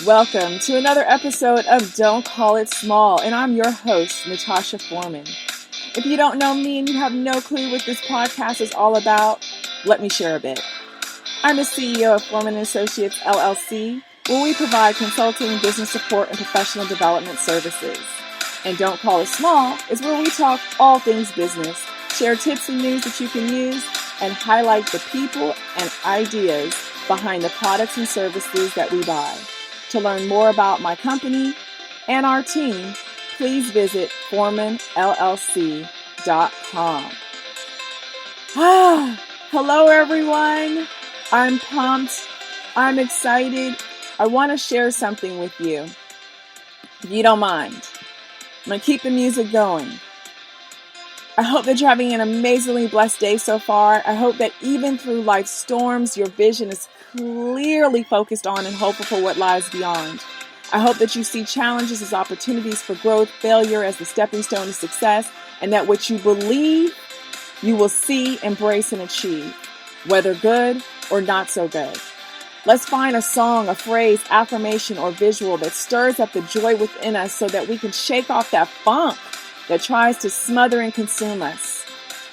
Welcome to another episode of Don't Call It Small, and I'm your host, Natasha Foreman. If you don't know me and you have no clue what this podcast is all about, let me share a bit. I'm the CEO of Foreman Associates LLC, where we provide consulting, business support, and professional development services. And Don't Call It Small is where we talk all things business, share tips and news that you can use, and highlight the people and ideas behind the products and services that we buy. To learn more about my company and our team, please visit ForemanLLC.com. Hello everyone. I'm pumped. I'm excited. I want to share something with you. If you don't mind, I'm going to keep the music going. I hope that you're having an amazingly blessed day so far. I hope that even through life's storms, your vision is clearly focused on and hopeful for what lies beyond. I hope that you see challenges as opportunities for growth, failure as the stepping stone to success, and that what you believe, you will see, embrace, and achieve, whether good or not so good. Let's find a song, a phrase, affirmation, or visual that stirs up the joy within us so that we can shake off that funk that tries to smother and consume us.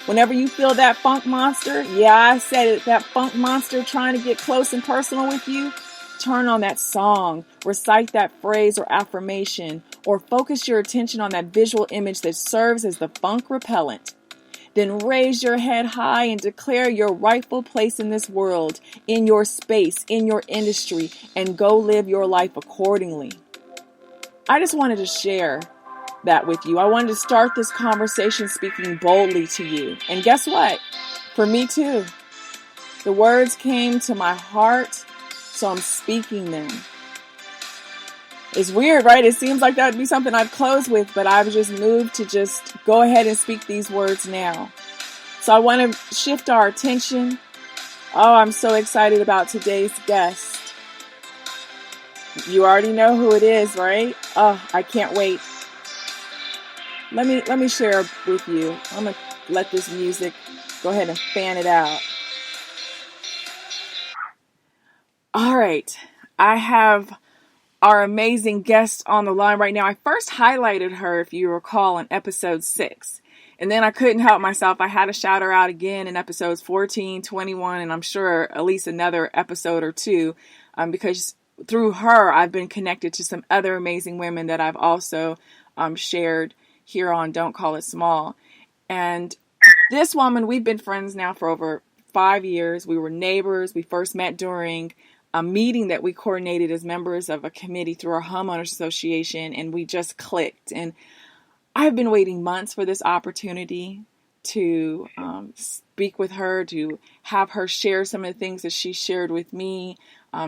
Whenever you feel that funk monster, yeah, I said it, that funk monster trying to get close and personal with you, turn on that song, recite that phrase or affirmation, or focus your attention on that visual image that serves as the funk repellent. Then raise your head high and declare your rightful place in this world, in your space, in your industry, and go live your life accordingly. I just wanted to share that with you. I wanted to start this conversation speaking boldly to you. And guess what? For me too. The words came to my heart, so I'm speaking them. It's weird, right? It seems like that would be something I'd close with, but I've just moved to just go ahead and speak these words now. So I want to shift our attention. Oh, I'm so excited about today's guest. You already know who it is, right? Oh, I can't wait. Let me share with you. I'm going to let this music go ahead and fan it out. All right. I have our amazing guest on the line right now. I first highlighted her, if you recall, in episode 6. And then I couldn't help myself. I had to shout her out again in episodes 14, 21, and I'm sure at least another episode or two, because through her, I've been connected to some other amazing women that I've also shared here on Don't Call It Small. And this woman, we've been friends now for over 5 years. We were neighbors. We first met during a meeting that we coordinated as members of a committee through our homeowners association, and we just clicked. And I've been waiting months for this opportunity to speak with her, to have her share some of the things that she shared with me,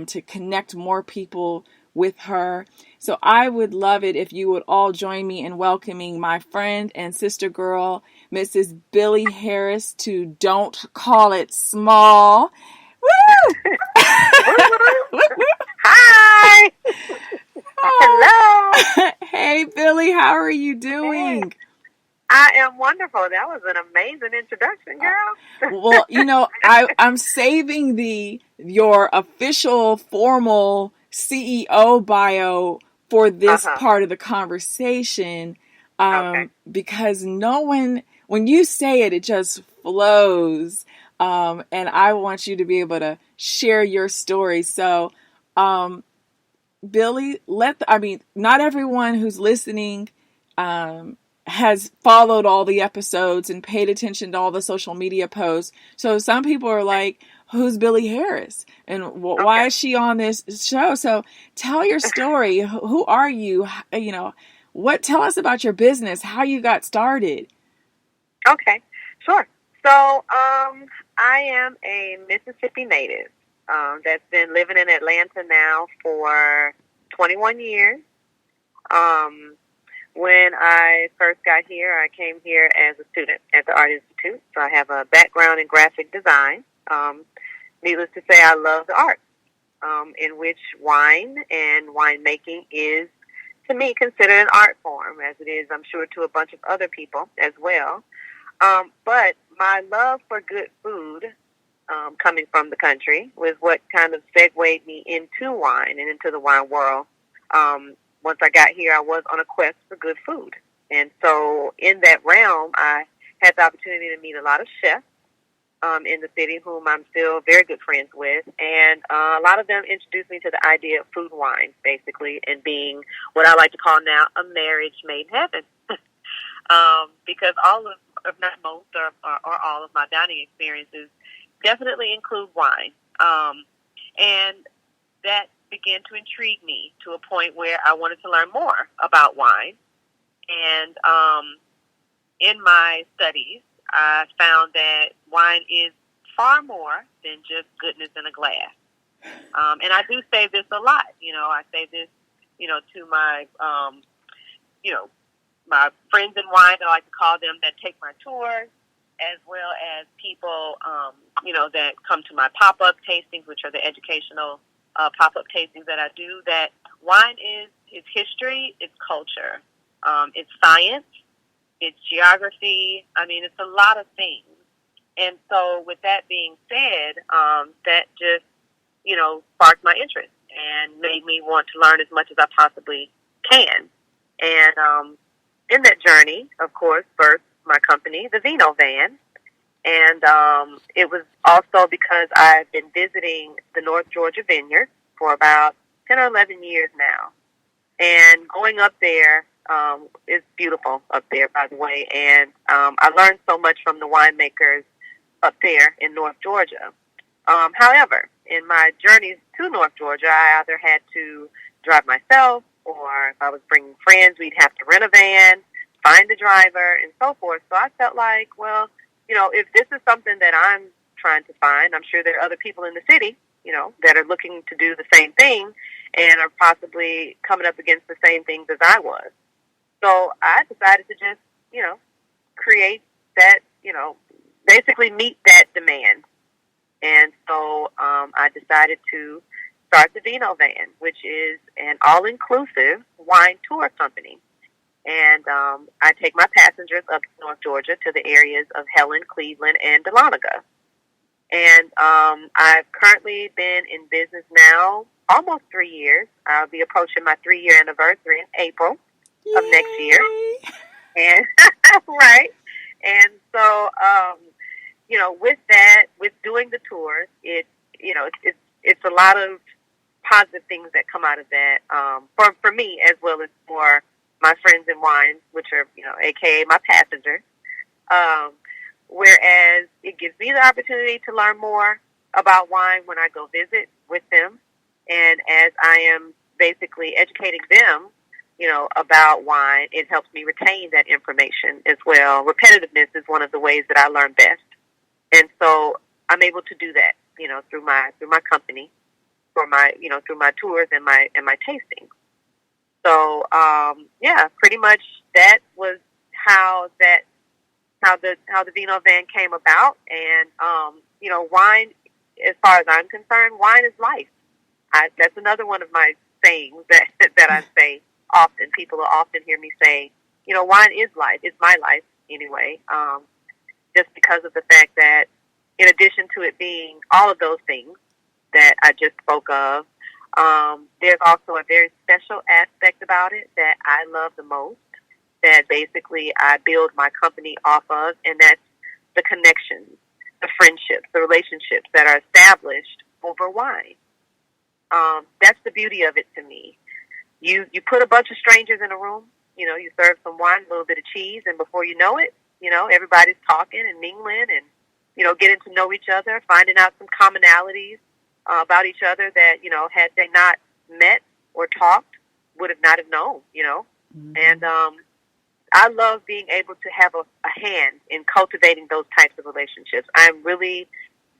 to connect more people with her. So I would love it if you would all join me in welcoming my friend and sister girl, Mrs. Billie Harris, to Don't Call It Small. Woo! Hi! Hello! Hey, Billie, how are you doing? Hey. I am wonderful. That was an amazing introduction, girl. Well, you know, I'm saving your official, formal CEO bio for this part of the conversation, because when you say it, it just flows, and I want you to be able to share your story. So, Billie, not everyone who's listening has followed all the episodes and paid attention to all the social media posts. So some people are like, who's Billie Harris? And why is she on this show? So tell your story. Who are you? You know, tell us about your business, how you got started. Okay, sure. So I am a Mississippi native that's been living in Atlanta now for 21 years. When I first got here, I came here as a student at the Art Institute. So I have a background in graphic design. Needless to say, I love the arts, in which wine and winemaking is, to me, considered an art form, as it is, I'm sure, to a bunch of other people as well. But my love for good food coming from the country, was what kind of segued me into wine and into the wine world. Once I got here, I was on a quest for good food. And so in that realm, I had the opportunity to meet a lot of chefs in the city whom I'm still very good friends with. And a lot of them introduced me to the idea of food wine, basically, and being what I like to call now a marriage made in heaven. Because all of, if not most or all of my dining experiences definitely include wine. And that began to intrigue me to a point where I wanted to learn more about wine. And in my studies, I found that wine is far more than just goodness in a glass. And I do say this a lot. I say this, to my, my friends in wine, I like to call them, that take my tours, as well as people, that come to my pop-up tastings, which are the educational pop-up tastings that I do, that wine is history, it's culture, it's science, it's geography. I mean, it's a lot of things. And so with that being said, that just, sparked my interest and made me want to learn as much as I possibly can. And in that journey, of course, birthed my company, the Vino Van. And it was also because I've been visiting the North Georgia vineyard for about 10 or 11 years now. And going up there is beautiful up there, by the way. And I learned so much from the winemakers up there in North Georgia. However, in my journeys to North Georgia, I either had to drive myself, or if I was bringing friends, we'd have to rent a van, find a driver, and so forth. So I felt like, well, if this is something that I'm trying to find, I'm sure there are other people in the city, that are looking to do the same thing and are possibly coming up against the same things as I was. So I decided to just, create that, basically meet that demand. And so I decided to start the Vino Van, which is an all-inclusive wine tour company. And I take my passengers up to North Georgia to the areas of Helen, Cleveland, and Dahlonega. And I've currently been in business now almost 3 years. I'll be approaching my 3-year anniversary in April of next year. And right. And so, with that, with doing the tours, it's a lot of positive things that come out of that for me, as well as for my friends in wine, which are, AKA my passengers. Whereas it gives me the opportunity to learn more about wine when I go visit with them. And as I am basically educating them, about wine, it helps me retain that information as well. Repetitiveness is one of the ways that I learn best. And so I'm able to do that, through my company, for my, through my tours and my tasting. So, pretty much that was how the Vino Van came about. And, wine, as far as I'm concerned, wine is life. That's another one of my sayings that I say often. People will often hear me say, wine is life. It's my life anyway. Just because of the fact that in addition to it being all of those things that I just spoke of, there's also a very special aspect about it that I love the most, that basically I build my company off of, and that's the connections, the friendships, the relationships that are established over wine. That's the beauty of it to me. You put a bunch of strangers in a room, you serve some wine, a little bit of cheese, and before you know it, everybody's talking and mingling and, getting to know each other, finding out some commonalities about each other that, had they not met or talked, would have not have known, Mm-hmm. And I love being able to have a hand in cultivating those types of relationships. I'm really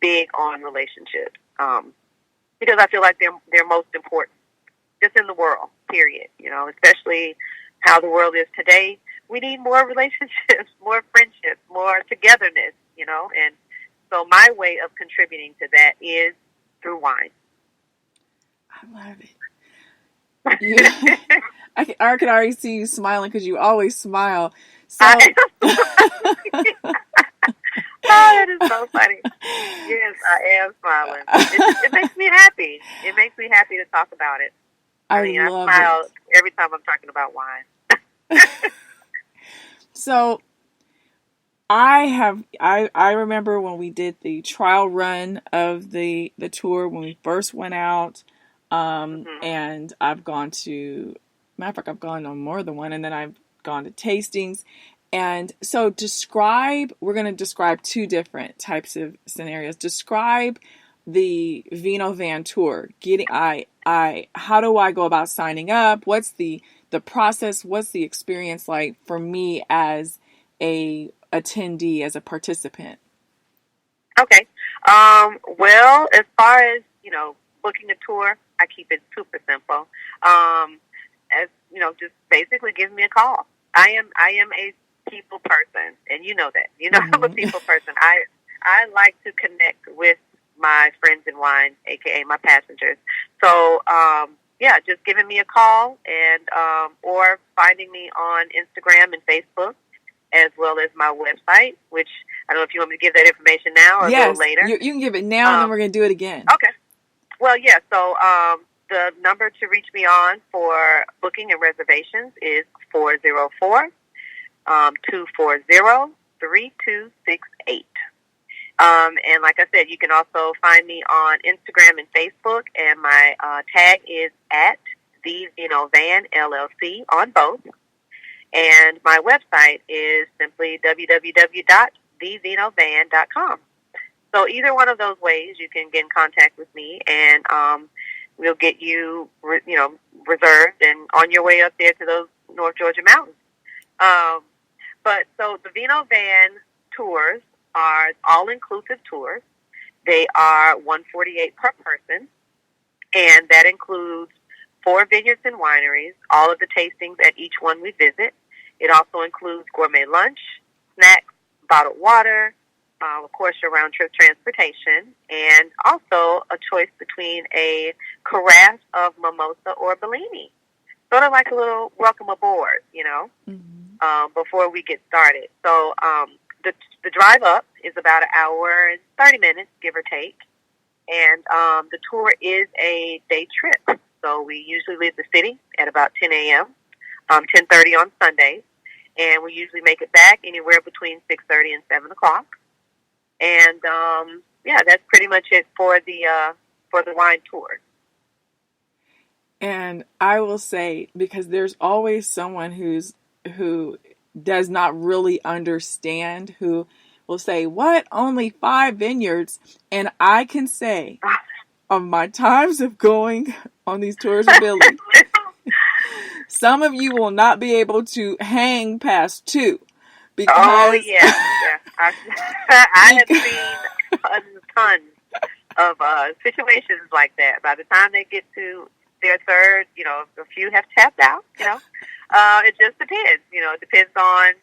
big on relationships because I feel like they're most important just in the world, period, especially how the world is today. We need more relationships, more friendships, more togetherness, and so my way of contributing to that is through wine. I love it. I can already see you smiling because you always smile. So, that is so funny. Yes, I am smiling. It makes me happy. It makes me happy to talk about it. I mean, I smile every time I'm talking about wine. So I remember when we did the trial run of the tour when we first went out, and I've gone to, matter of fact, I've gone on more than one, and then I've gone to tastings. And so we're going to describe two different types of scenarios. Describe the Vino Van tour. How do I go about signing up? What's the process? What's the experience like for me as a attendee, as a participant? Okay. Well, as far as, booking a tour, I keep it super simple. As just basically give me a call. I am a people person, and you know that. I'm a people person. I like to connect with my friends in wine, aka my passengers. So just giving me a call and or finding me on Instagram and Facebook, as well as my website, which I don't know if you want me to give that information now or a little later. You can give it now, and then we're going to do it again. Okay. Well, yeah. So the number to reach me on for booking and reservations is 404-240-3268. And like I said, you can also find me on Instagram and Facebook, and my tag is at the Vino Van LLC on both. And my website is simply www.theVinovan.com. So either one of those ways, you can get in contact with me, and we'll get you, reserved and on your way up there to those North Georgia mountains. But so the Vino Van tours are all-inclusive tours. They are $148 per person, and that includes 4 vineyards and wineries, all of the tastings at each one we visit. It also includes gourmet lunch, snacks, bottled water, of course, your round-trip transportation, and also a choice between a carafe of mimosa or Bellini. Sort of like a little welcome aboard, before we get started. So the drive up is about an hour and 30 minutes, give or take. And the tour is a day trip. So we usually leave the city at about 10 a.m., 10:30 on Sundays. And we usually make it back anywhere between 6:30 and 7 o'clock. And, that's pretty much it for the wine tour. And I will say, because there's always someone who does not really understand, who will say, what, only 5 vineyards? And I can say, of my times of going on these tours with Billie, some of you will not be able to hang past 2. Because I have seen tons of situations like that. By the time they get to their third, a few have tapped out. It just depends. It depends on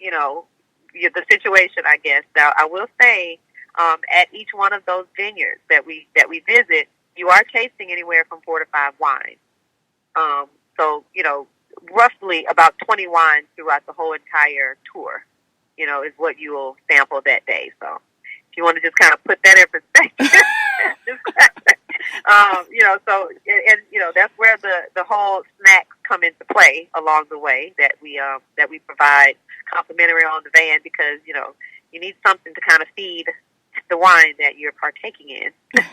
the situation, I guess. Now, I will say, at each one of those vineyards that we visit, you are tasting anywhere from 4 to 5 wines. So roughly about 20 wines throughout the whole entire tour, is what you will sample that day. So if you want to just kind of put that in perspective, that's where the whole snacks come into play along the way that we provide complimentary on the van, because, you need something to kind of feed the wine that you're partaking in. But,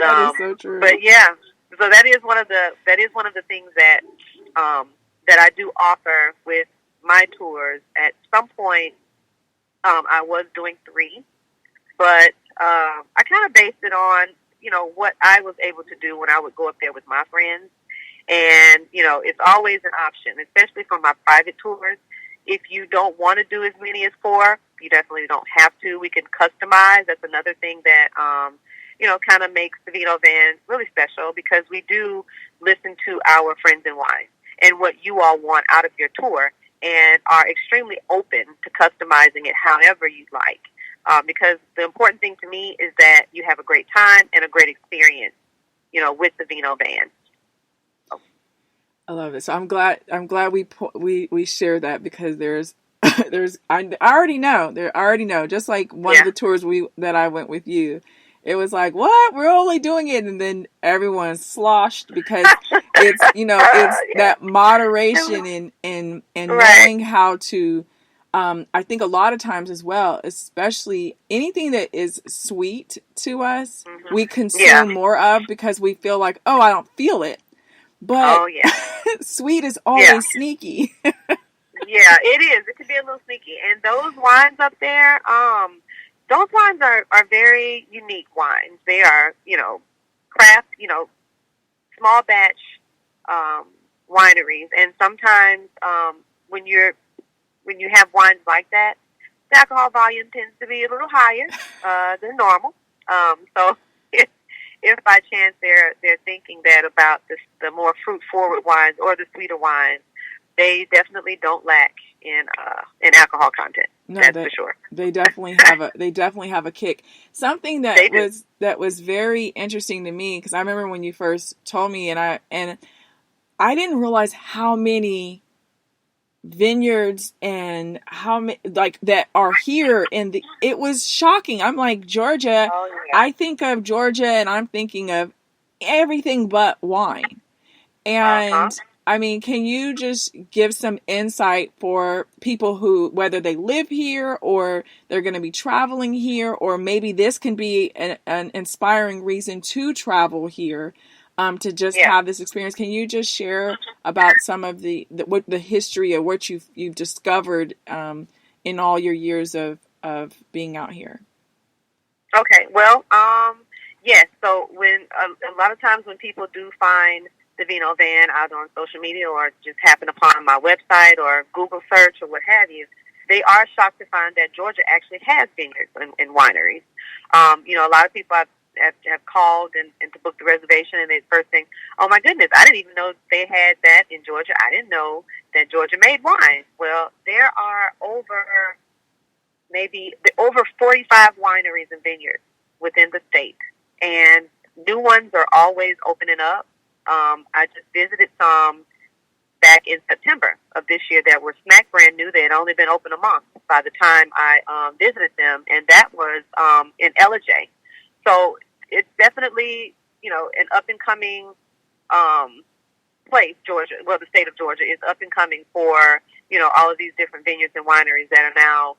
that is so true. But yeah. So that is one of the things that I do offer with my tours. At some point, I was doing 3, but I kind of based it on what I was able to do when I would go up there with my friends, and it's always an option, especially for my private tours. If you don't want to do as many as 4, you definitely don't have to. We can customize. That's another thing that kind of makes the Vino Van really special, because we do listen to our friends in wine and what you all want out of your tour, and are extremely open to customizing it however you'd like. Because the important thing to me is that you have a great time and a great experience, with the Vino Van. I love it. So I'm glad we share that, because there's I already know. I already know. Just like one of Yeah. the tours that I went with you, it was like, what? We're only doing it, and then everyone's sloshed because it's it's Yeah. that moderation and Right. knowing how to. I think a lot of times as well, especially anything that is sweet to us, we Yeah. consume more of because we feel like, oh, I don't feel it. But Oh yeah. sweet is Yeah. always sneaky. Yeah, it is. It can be a little sneaky. And those wines up there, those wines are very unique wines. They are, craft, small batch um, wineries. And sometimes when when you have wines like that, the alcohol volume tends to be a little higher than normal. So if by chance they're thinking that about the more fruit forward wines or the sweeter wines, they definitely don't lack in alcohol content. No, That's for sure. they definitely have a kick. Something They do. that was very interesting to me because I remember when you first told me, and I didn't realize how many vineyards and how many like that are here, and it was shocking. I'm like, Georgia. Oh yeah. I think of Georgia, and I'm thinking of everything but wine. Uh huh. And I mean, can you just give some insight for people who, whether they live here or they're going to be traveling here, or maybe this can be an inspiring reason to travel here, to just Yeah. have this experience? Can you just share about some of the history of what you've discovered in all your years of being out here? Okay. Well, yes. So when a lot of times when people do find the Vino Van out on social media or just happen upon my website or Google search or what have you, they are shocked to find that Georgia actually has vineyards and wineries. A lot of people have called and to book the reservation, and they first think, "Oh my goodness, I didn't even know they had that in Georgia. I didn't know that Georgia made wine." Well, there are over 45 wineries and vineyards within the state, and new ones are always opening up. I just visited some back in September of this year that were smack brand new. They had only been open a month by the time I visited them, and that was in Ellijay. So it's definitely, an up and coming place. Georgia, well, the state of Georgia is up and coming for all of these different vineyards and wineries that are now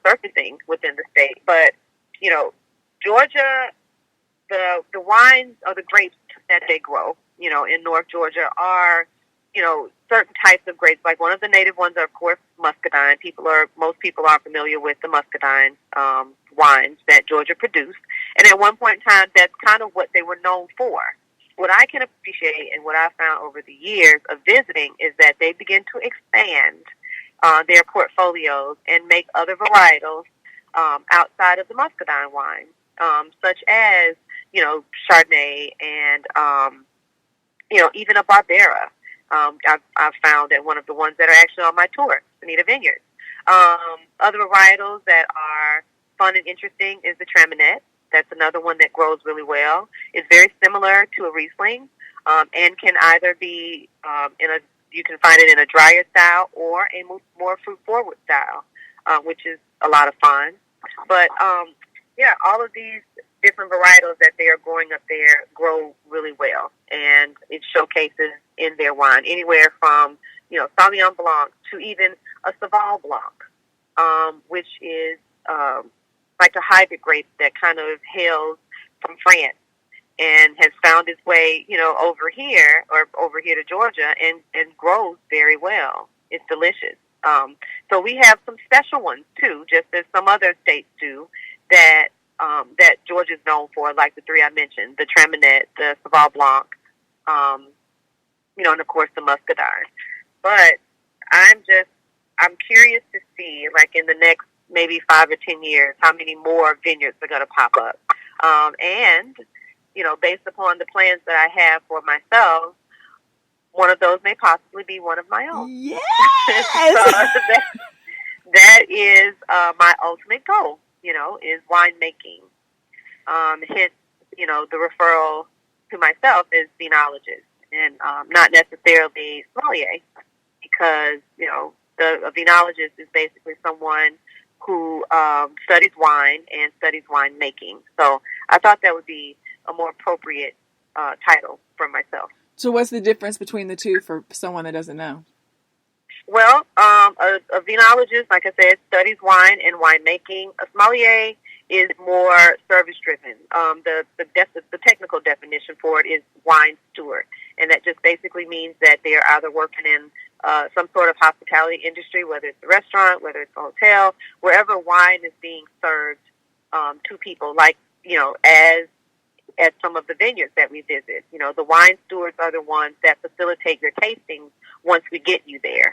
surfacing within the state. But Georgia, the wines or the grapes that they grow, in North Georgia are, certain types of grapes. Like one of the native ones are, of course, muscadine. Most people are familiar with the muscadine wines that Georgia produced. And at one point in time, that's kind of what they were known for. What I can appreciate and what I found over the years of visiting is that they begin to expand their portfolios and make other varietals outside of the muscadine wine, such as, Chardonnay and, even a Barbera. I've found at one of the ones that are actually on my tour, Bonita Vineyards. Other varietals that are fun and interesting is the Traminette. That's another one that grows really well. It's very similar to a Riesling, and can either be you can find it in a drier style or a more fruit-forward style, which is a lot of fun. But, all of these different varietals that they are growing up there grow really well, and it showcases in their wine anywhere from, Sauvignon Blanc to even a Saval Blanc, which is like a hybrid grape that kind of hails from France and has found its way, over here to Georgia and grows very well. It's delicious. So we have some special ones too, just as some other states do, that Georgia is known for, like the three I mentioned: the Traminette, the Saval Blanc, and of course the Muscadine. But I'm curious to see, like in the next maybe 5 or 10 years, how many more vineyards are going to pop up. And, based upon the plans that I have for myself, one of those may possibly be one of my own. Yes! So that is my ultimate goal, is winemaking. Hence, the referral to myself is Vinologist and not necessarily sommelier, because, a vinologist is basically someone who studies wine and studies wine making. So I thought that would be a more appropriate title for myself. So what's the difference between the two for someone that doesn't know? Well, a vinologist, like I said, studies wine and winemaking. A sommelier is more service-driven. The technical definition for it is wine steward, and that just basically means that they are either working in some sort of hospitality industry, whether it's a restaurant, whether it's a hotel, wherever wine is being served to people, like, as at some of the vineyards that we visit. The wine stewards are the ones that facilitate your tastings once we get you there.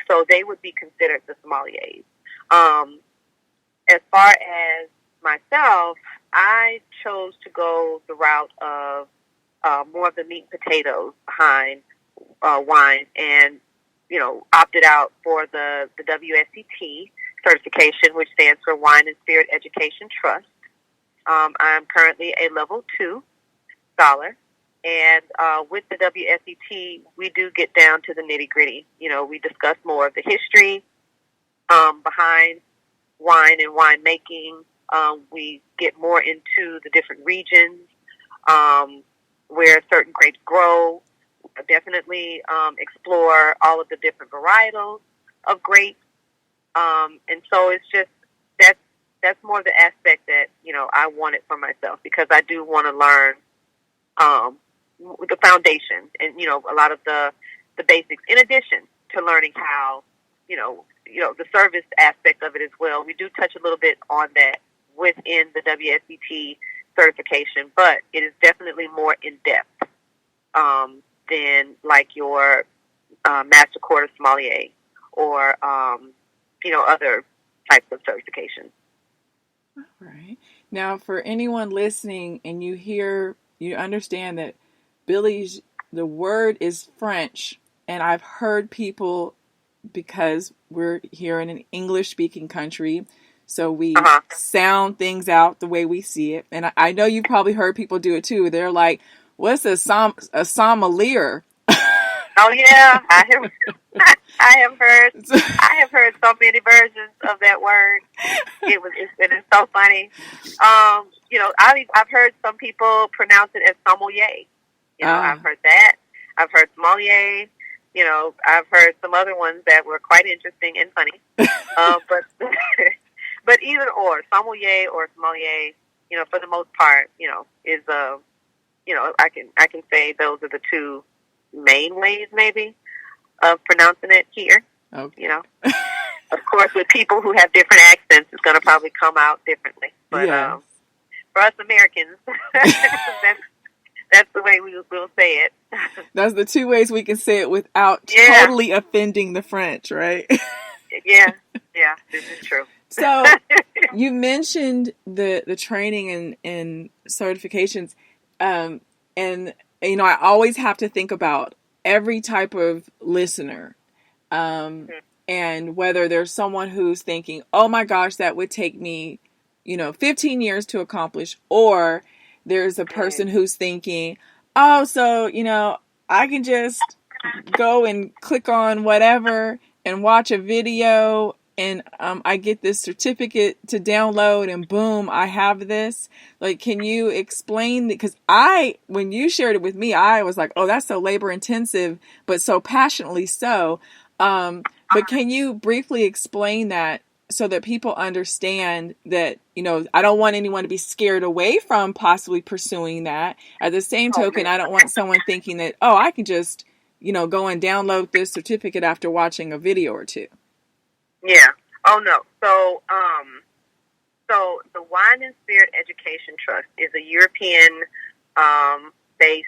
So they would be considered the sommeliers. As far as myself, I chose to go the route of more of the meat and potatoes behind wine, and opted out for the WSET certification, which stands for Wine and Spirit Education Trust. I'm currently a level 2 scholar, and with the WSET, we do get down to the nitty gritty. We discuss more of the history behind wine and winemaking. We get more into the different regions where certain grapes grow. Definitely explore all of the different varietals of grapes, and so it's just that's more of the aspect that I wanted for myself, because I do want to learn the foundation and a lot of the basics, in addition to learning how the service aspect of it as well. We do touch a little bit on that within the WSET certification, but it is definitely more in depth than like your Master Quarter Sommelier or other types of certifications. All right. Now, for anyone listening, and you understand that the word is French, and I've heard people, because we're here in an English-speaking country, so we sound things out the way we see it. And I know you've probably heard people do it too. They're like, what's a sommelier? Oh yeah, I have heard so many versions of that word. It's so funny. I've heard some people pronounce it as sommelier. I've heard that. I've heard sommelier. I've heard some other ones that were quite interesting and funny. But either or, sommelier or sommelier, for the most part, is I can say those are the two main ways, maybe, of pronouncing it here. Okay. Of course, with people who have different accents, it's going to probably come out differently. But yes. For us Americans, that's the way we'll say it. That's the two ways we can say it without totally offending the French, right? Yeah, this is true. So you mentioned the training and certifications, and I always have to think about every type of listener, and whether there's someone who's thinking, oh my gosh, that would take me 15 years to accomplish, or there's a person who's thinking, oh, so I can just go and click on whatever and watch a video, and I get this certificate to download, and boom, I have this. Like, can you explain? Because when you shared it with me, I was like, oh, that's so labor intensive, but so passionately so. But can you briefly explain that so that people understand that, I don't want anyone to be scared away from possibly pursuing that. At the same token, I don't want someone thinking that, oh, I can just, go and download this certificate after watching a video or two. Yeah. Oh, no. So the Wine and Spirit Education Trust is a European based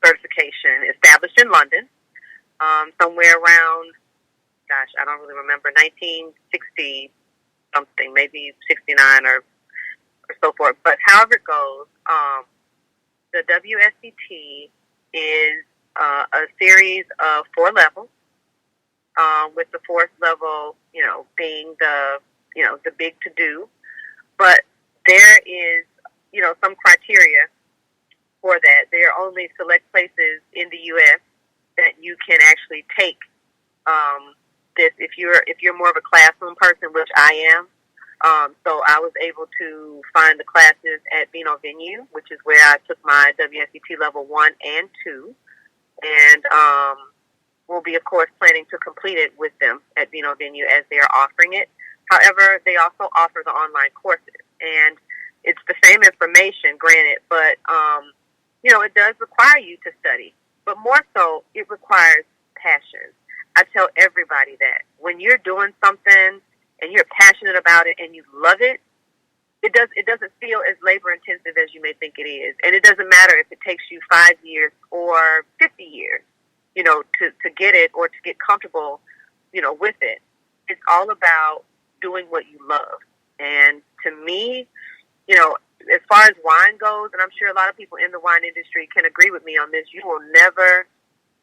certification established in London, somewhere around, I don't really remember, 1960 something, maybe 69 or so forth. But however it goes, the WSET is a series of 4 levels, with the 4th level, being the big to do. But there is, some criteria for that. There are only select places in the U.S. that you can actually take this. If you're more of a classroom person, which I am, so I was able to find the classes at Vino Venue, which is where I took my WSET level 1 and 2, and we'll be, of course, planning to complete it with them at Vino Venue as they are offering it. However, they also offer the online courses, and it's the same information, granted, but it does require you to study. But more so, it requires passion. I tell everybody that when you're doing something and you're passionate about it and you love it, it doesn't feel as labor intensive as you may think it is. And it doesn't matter if it takes you 5 years or 50 years, to get it or to get comfortable, with it. It's all about doing what you love. And to me, as far as wine goes, and I'm sure a lot of people in the wine industry can agree with me on this, you will never,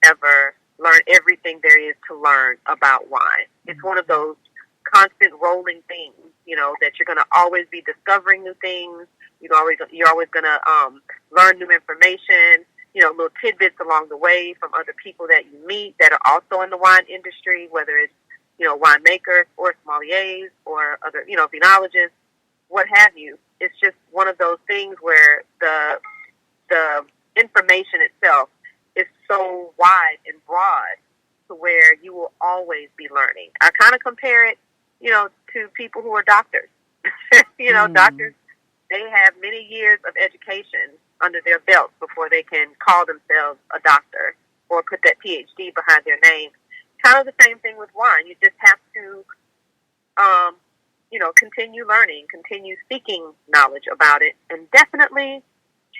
ever learn everything there is to learn about wine. It's one of those constant rolling things, that you're going to always be discovering new things. You're always going to learn new information, little tidbits along the way from other people that you meet that are also in the wine industry, whether it's, winemakers or sommeliers or other, vinologists, what have you. It's just one of those things where the information itself is so wide and broad to where you will always be learning. I kind of compare it, to people who are doctors. Doctors, they have many years of education under their belts before they can call themselves a doctor or put that PhD behind their name. Kind of the same thing with wine. You just have to, continue learning, continue seeking knowledge about it, and definitely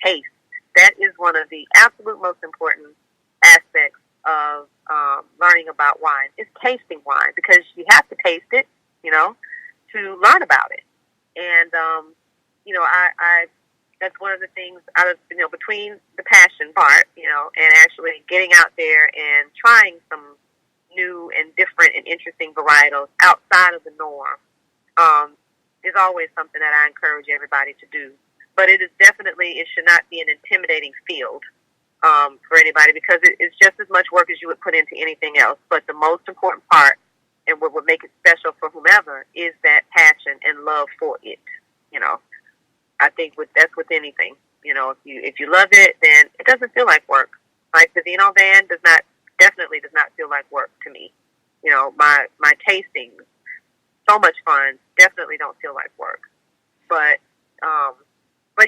taste. That is one of the absolute most important aspects of learning about wine, is tasting wine, because you have to taste it, to learn about it. And, I that's one of the things out of, between the passion part, and actually getting out there and trying some new and different and interesting varietals outside of the norm, is always something that I encourage everybody to do. But it should not be an intimidating field for anybody, because it's just as much work as you would put into anything else. But the most important part, and what would make it special for whomever, is that passion and love for it. I think that's with anything. If you love it, then it doesn't feel like work. Like the Vino Van definitely does not feel like work to me. My tastings, so much fun, definitely don't feel like work. But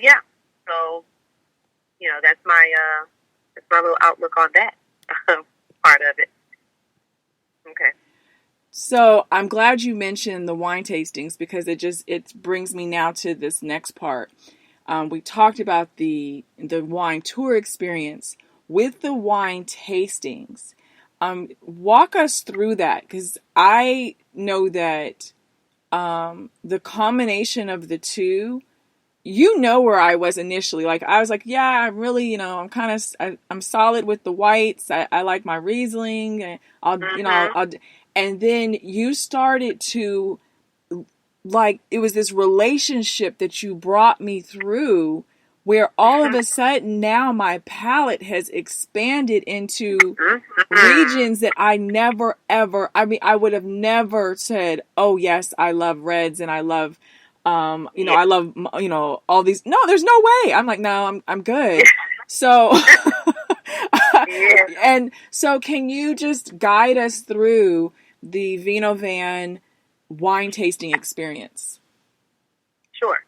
yeah, so, that's my little outlook on that part of it. Okay. So I'm glad you mentioned the wine tastings, because it brings me now to this next part. We talked about the wine tour experience. With the wine tastings, walk us through that, because I know that the combination of the two, where I was initially. Like, I was like, yeah, I'm really, I'm solid with the whites. I like my Riesling. And and then you started to, like, it was this relationship that you brought me through, where all of a sudden now my palate has expanded into regions that I never ever, I would have never said, oh yes, I love reds and I love, I love, all these. No, there's no way. I'm like, no, I'm good. So, and so can you just guide us through the Vino Van wine tasting experience? Sure.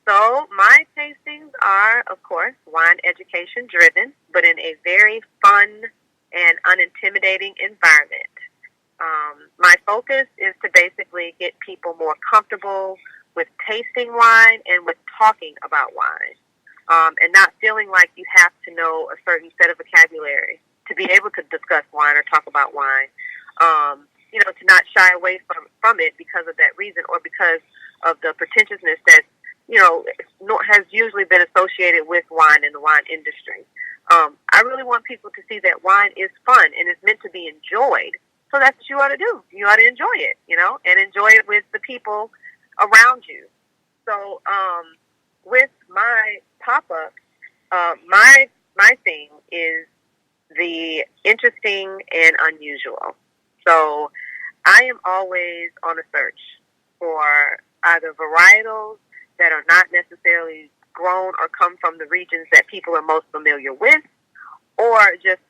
So my tastings are, of course, wine education driven, but in a very fun and unintimidating environment. My focus is to basically get people more comfortable with tasting wine and with talking about wine, and not feeling like you have to know a certain set of vocabulary to be able to discuss wine or talk about wine. To not shy away from it because of that reason, or because of the pretentiousness that, has usually been associated with wine in the wine industry. I really want people to see that wine is fun and is meant to be enjoyed. So that's what you ought to do. You ought to enjoy it, and enjoy it with the people around you. So with my pop-up, my thing is the interesting and unusual. So I am always on a search for either varietals that are not necessarily grown or come from the regions that people are most familiar with, or just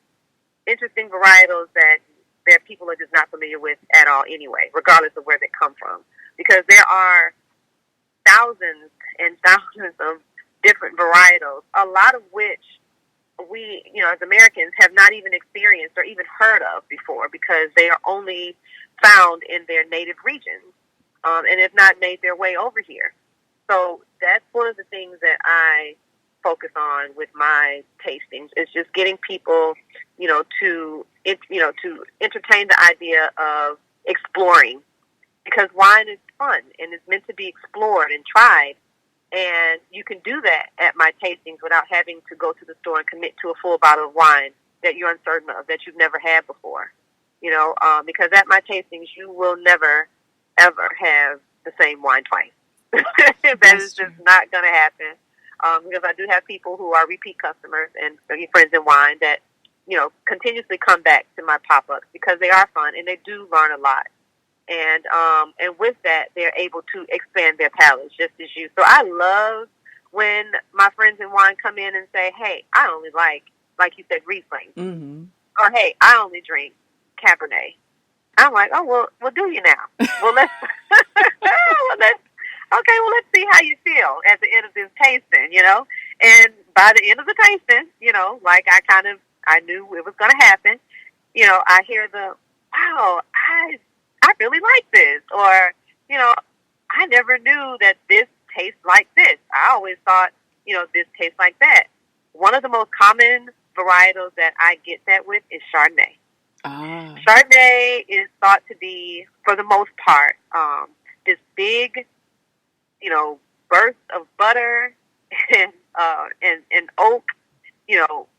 interesting varietals that people are just not familiar with at all anyway, regardless of where they come from. Because there are thousands and thousands of different varietals, a lot of which we, as Americans, have not even experienced or even heard of before, because they are only found in their native regions, and have not made their way over here. So that's one of the things that I focus on with my tastings, is just getting people, to entertain the idea of exploring, because wine is fun and it's meant to be explored and tried. And you can do that at my tastings without having to go to the store and commit to a full bottle of wine that you're uncertain of, that you've never had before. Because at my tastings, you will never, ever have the same wine twice. That is just not going to happen. Because I do have people who are repeat customers and friends in wine that, continuously come back to my pop-ups because they are fun and they do learn a lot. And with that, they're able to expand their palates just as you. So I love when my friends in wine come in and say, hey, I only like you said, Riesling. Mm-hmm. Or, hey, I only drink Cabernet. I'm like, oh, well, do you now? Well, let's see how you feel at the end of this tasting, And by the end of the tasting, I knew it was going to happen. I hear wow, I really like this. Or, I never knew that this tastes like this. I always thought, this tastes like that. One of the most common varietals that I get that with is Chardonnay. Ah. Chardonnay is thought to be, for the most part, this big, burst of butter and oak,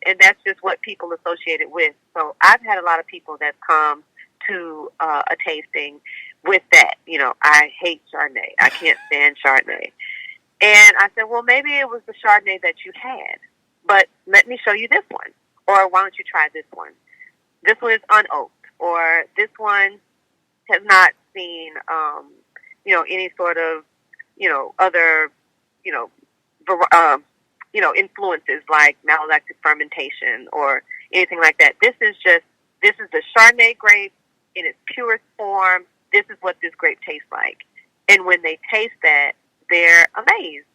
and that's just what people associate it with. So I've had a lot of people that come to a tasting with that. I hate Chardonnay. I can't stand Chardonnay. And I said, well, maybe it was the Chardonnay that you had, but let me show you this one. Or why don't you try this one? This one is unoaked, or this one has not seen, any sort of, other, influences like malolactic fermentation or anything like that. This is the Chardonnay grape in its purest form. This is what this grape tastes like. And when they taste that, they're amazed.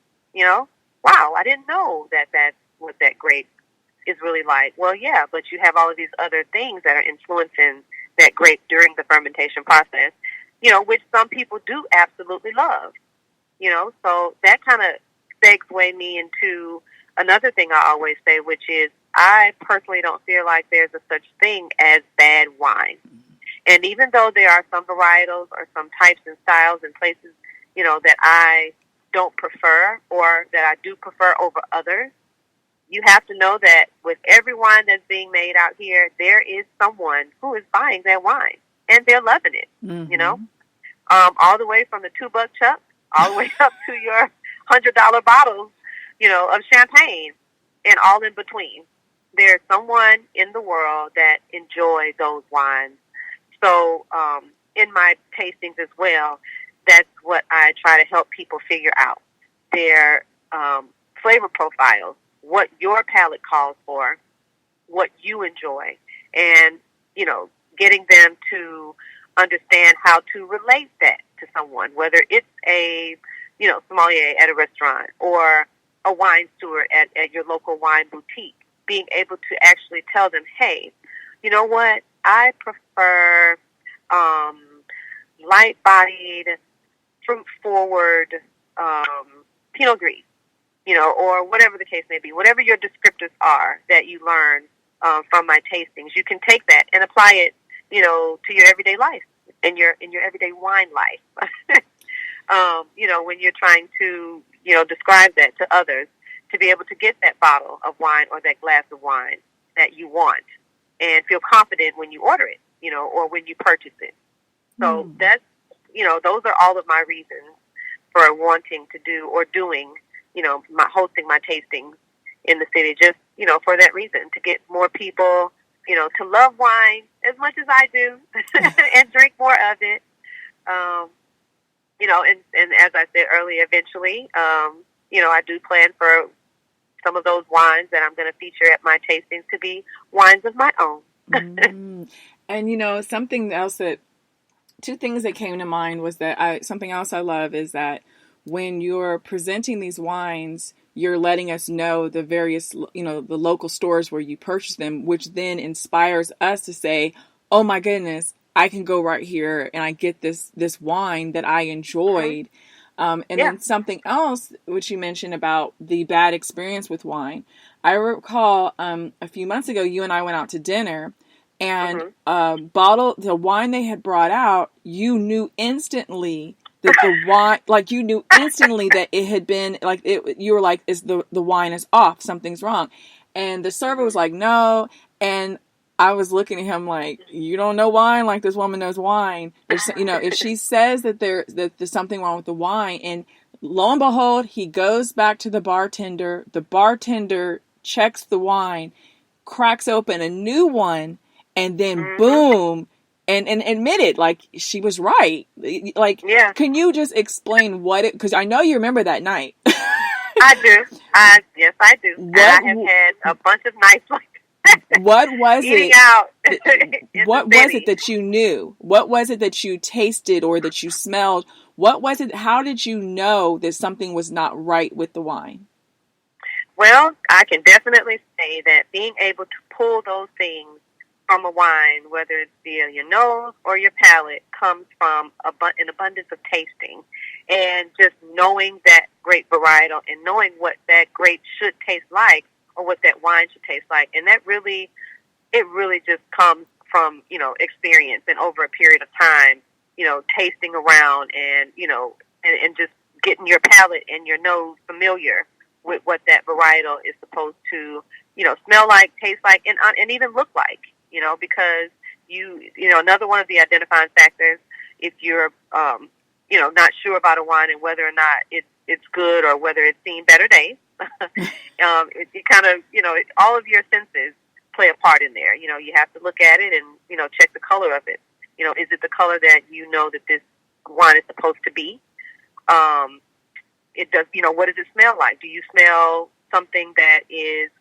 Wow, I didn't know that that's what that grape is really like. Well, yeah, but you have all of these other things that are influencing that grape during the fermentation process, which some people do absolutely love. So that kind of segue me into another thing I always say, which is I personally don't feel like there's a such thing as bad wine. And even though there are some varietals or some types and styles and places, that I don't prefer or that I do prefer over others, you have to know that with every wine that's being made out here, there is someone who is buying that wine and they're loving it, all the way from the $2 chuck all the way up to your $100 bottles, of champagne and all in between. There's someone in the world that enjoys those wines. So in my tastings as well, that's what I try to help people figure out. Their flavor profiles, what your palate calls for, what you enjoy, and, getting them to understand how to relate that to someone, whether it's a, sommelier at a restaurant or a wine steward at your local wine boutique, being able to actually tell them, hey, you know what, I prefer light-bodied, fruit-forward Pinot Gris, or whatever the case may be, whatever your descriptors are that you learn from my tastings, you can take that and apply it, to your everyday life, in your everyday wine life. When you're trying to, describe that to others, to be able to get that bottle of wine or that glass of wine that you want and feel confident when you order it, or when you purchase it. So that's, those are all of my reasons for wanting to do or doing, hosting my tastings in the city, just, for that reason, to get more people, to love wine as much as I do and drink more of it. And as I said earlier, eventually, I do plan for some of those wines that I'm going to feature at my tastings to be wines of my own. And something else two things that came to mind was that something else I love is that when you're presenting these wines, you're letting us know the various, the local stores where you purchase them, which then inspires us to say, oh my goodness, I can go right here and I get this wine that I enjoyed. Then something else, which you mentioned about the bad experience with wine. I recall a few months ago, you and I went out to dinner, and the wine they had brought out, you knew instantly that the wine, like you knew instantly that it had been like you were like, the wine is off, something's wrong, and the server was like, no, and I was looking at him like, you don't know wine like this woman knows wine. There's, if she says that there's something wrong with the wine, and lo and behold, he goes back to the bartender. The bartender checks the wine, cracks open a new one, and then boom, and admitted like she was right. Like, can you just explain because I know you remember that night. I do. Yes, I do. And I have had a bunch of nights like that. What was eating it? Out What was it that you knew? What was it that you tasted or that you smelled? What was it? How did you know that something was not right with the wine? Well, I can definitely say that being able to pull those things from a wine, whether it's via your nose or your palate, comes from an abundance of tasting and just knowing that grape varietal and knowing what that grape should taste like or what that wine should taste like. And that really just comes from, experience and over a period of time, tasting around and, and just getting your palate and your nose familiar with what that varietal is supposed to, smell like, taste like, and even look like, because another one of the identifying factors, if you're, not sure about a wine and whether or not it's good or whether it's seen better days, it kind of, all of your senses play a part in there. You have to look at it and, check the color of it. Is it the color that that this wine is supposed to be? It does, what does it smell like? Do you smell something that is,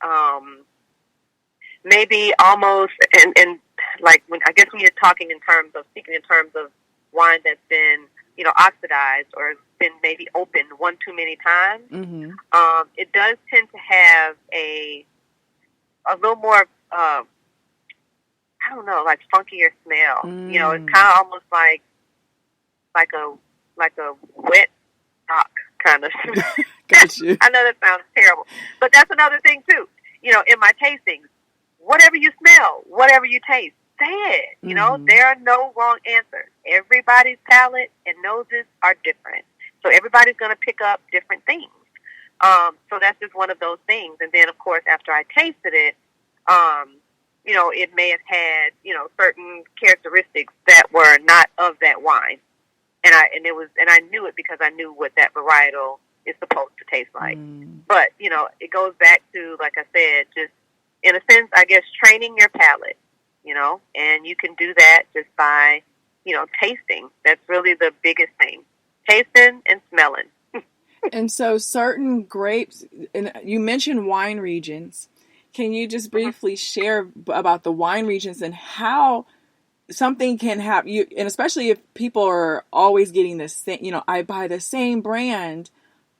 maybe almost, and like when you're speaking in terms of wine that's been, oxidized or been maybe opened one too many times, it does tend to have a little more, I don't know, like funkier smell. It's kind of almost like a wet sock kind of. Got you. I know that sounds terrible, but that's another thing too. In my tastings, whatever you smell, whatever you taste, say it. There are no wrong answers. Everybody's palate and noses are different, so everybody's going to pick up different things. So that's just one of those things. And then, of course, after I tasted it, it may have had, certain characteristics that were not of that wine. And I knew it because I knew what that varietal is supposed to taste like. But, it goes back to, like I said, just in a sense, I guess, training your palate, and you can do that just by, tasting. That's really the biggest thing. Tasting and smelling. And so certain grapes, and you mentioned wine regions. Can you just briefly share about the wine regions and how something can happen? And especially if people are always getting the same, I buy the same brand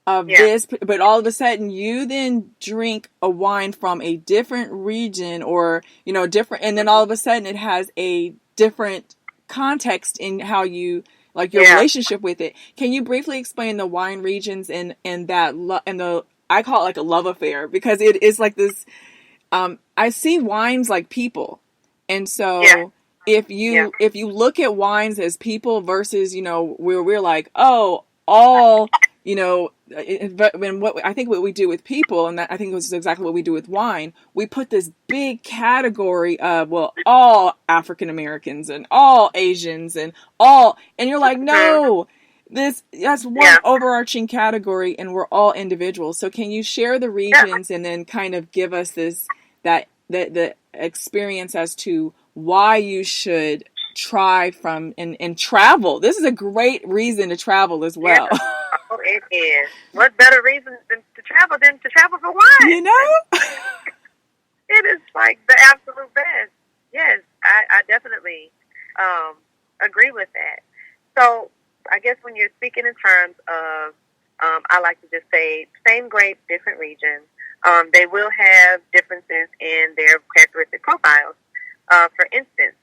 of this, but all of a sudden you then drink a wine from a different region or, different, and then all of a sudden it has a different context in how you, like your relationship with it. Can you briefly explain the wine regions and I call it like a love affair because it is like this, I see wines like people. And so if you look at wines as people versus, where we're like, oh, all, but what we do with people, and I think this is exactly what we do with wine, we put this big category of, well, all African Americans and all Asians and you're like, no, that's one overarching category and we're all individuals. So can you share the regions and then kind of give us the experience as to why you should try from and travel. This is a great reason to travel as well. Yeah. Oh, it is. What better reason than to travel for wine? You know? It is like the absolute best. Yes, I definitely agree with that. So I guess when you're speaking in terms of, I like to just say same grape, different region. They will have differences in their characteristic profiles. For instance,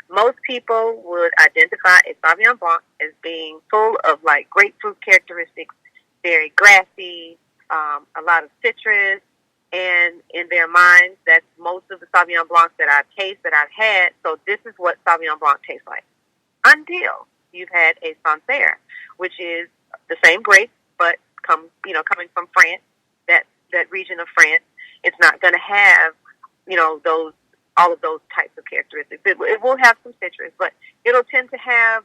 most people would identify a Sauvignon Blanc as being full of like grapefruit characteristics, very grassy, a lot of citrus, and in their minds, that's most of the Sauvignon Blancs that I've tasted, that I've had. So this is what Sauvignon Blanc tastes like. Until you've had a Sancerre, which is the same grape, but coming from France, that region of France, it's not going to have, all of those types of characteristics. It will have some citrus, but it'll tend to have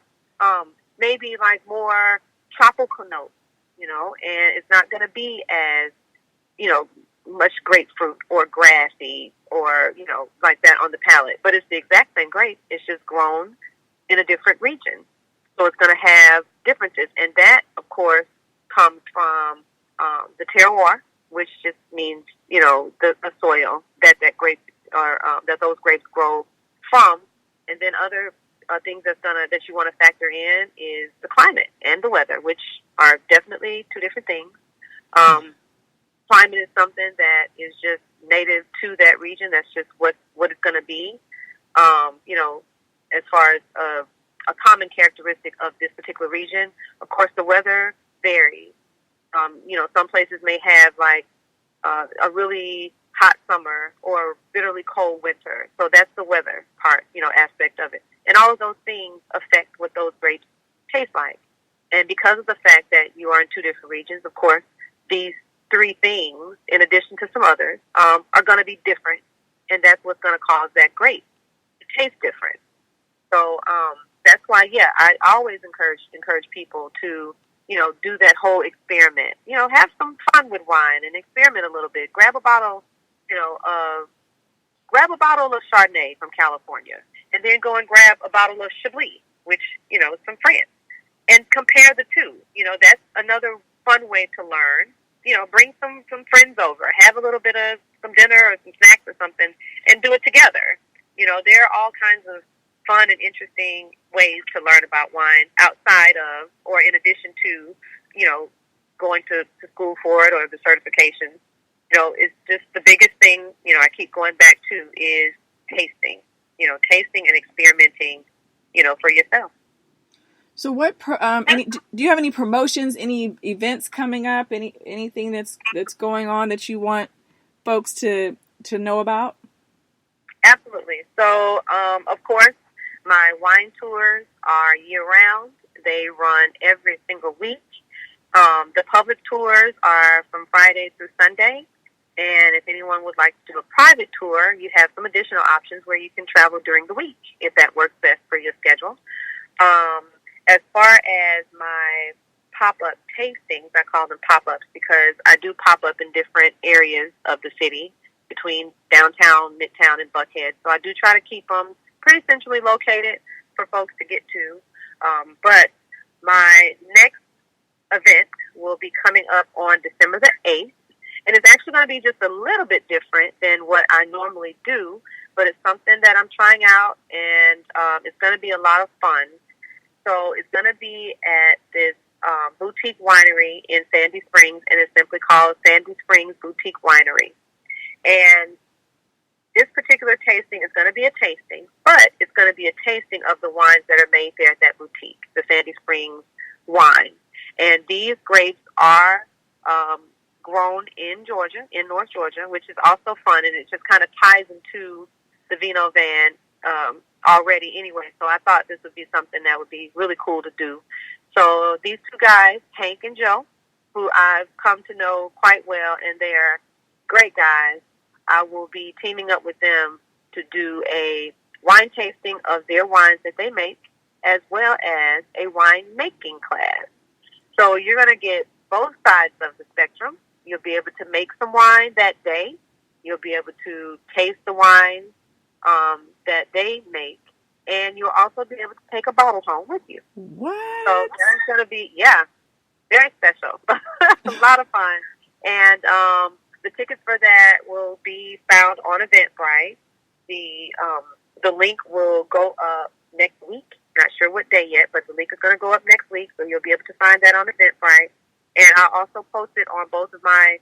maybe like more tropical notes, and it's not going to be as, much grapefruit or grassy or, like that on the palate. But it's the exact same grape. It's just grown in a different region. So it's going to have differences. And that, of course, comes from the terroir, which just means, the soil that grape or that those grapes grow from. And then other things that you want to factor in is the climate and the weather, which are definitely two different things. Climate is something that is just native to that region. That's just what it's going to be. As far as a common characteristic of this particular region, of course, the weather varies. Some places may have like a really hot summer or bitterly cold winter. So that's the weather part, aspect of it. And all of those things affect what those grapes taste like. And because of the fact that you are in two different regions, of course, these three things, in addition to some others, are going to be different. And that's what's going to cause that grape to taste different. So that's why, I always encourage people to, do that whole experiment. Have some fun with wine and experiment a little bit. Grab a bottle of Chardonnay from California, and then go and grab a bottle of Chablis, which, is from France, and compare the two. That's another fun way to learn. Bring some friends over, have a little bit of some dinner or some snacks or something, and do it together. There are all kinds of fun and interesting ways to learn about wine outside of, or in addition to, going to school for it or the certification. It's just the biggest thing, I keep going back to is tasting, tasting and experimenting, for yourself. So what, do you have any promotions, any events coming up, anything that's going on that you want folks to know about? Absolutely. So, of course, my wine tours are year-round. They run every single week. The public tours are from Friday through Sunday. And if anyone would like to do a private tour, you have some additional options where you can travel during the week, if that works best for your schedule. As far as my pop-up tastings, I call them pop-ups because I do pop-up in different areas of the city between downtown, midtown, and Buckhead. So I do try to keep them pretty centrally located for folks to get to. But my next event will be coming up on December the 8th. And it's actually going to be just a little bit different than what I normally do, but it's something that I'm trying out, and it's going to be a lot of fun. So it's going to be at this boutique winery in Sandy Springs, and it's simply called Sandy Springs Boutique Winery. And this particular tasting is going to be a tasting, but it's going to be a tasting of the wines that are made there at that boutique, the Sandy Springs wine. And these grapes are grown in Georgia, in North Georgia, which is also fun, and it just kind of ties into the Vino Van already anyway. So I thought this would be something that would be really cool to do. So these two guys, Hank and Joe, who I've come to know quite well, and they're great guys, I will be teaming up with them to do a wine tasting of their wines that they make, as well as a wine making class. So you're going to get both sides of the spectrum. You'll be able to make some wine that day. You'll be able to taste the wine that they make, and you'll also be able to take a bottle home with you. What? So that's going to be, very special. A lot of fun. And the tickets for that will be found on Eventbrite. The link will go up next week. Not sure what day yet, but the link is going to go up next week, so you'll be able to find that on Eventbrite. And I'll also post it on both of my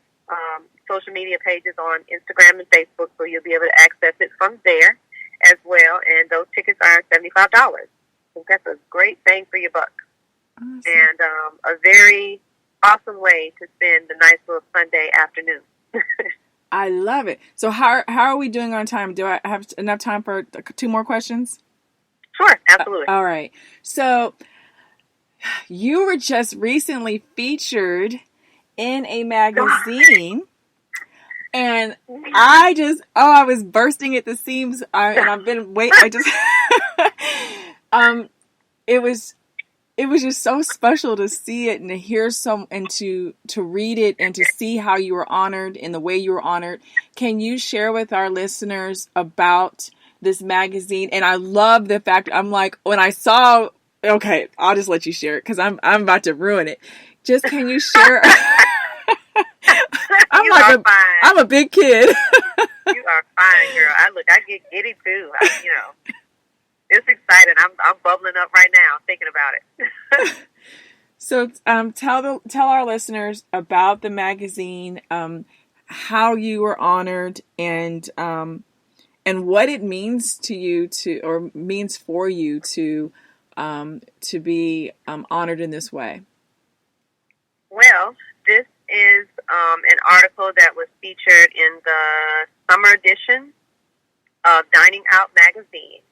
social media pages on Instagram and Facebook, so you'll be able to access it from there as well. And those tickets are $75. I think that's a great bang for your buck. Awesome. And a very awesome way to spend a nice little Sunday afternoon. I love it. So how are we doing on time? Do I have enough time for 2 more questions? Sure, absolutely. All right. So you were just recently featured in a magazine, and I was bursting at the seams. It was just so special to see it and to hear and to read it and to see how you were honored and the way you were honored. Can you share with our listeners about this magazine? And I love the fact, I'm like, when I saw, okay, I'll just let you share it because I'm about to ruin it. Just, can you share? I'm a big kid. You are fine, girl. I get giddy too. It's exciting. I'm bubbling up right now thinking about it. So, tell our listeners about the magazine, how you were honored, and what it means to you means for you to be honored in this way. Well, this is an article that was featured in the summer edition of Dining Out magazine.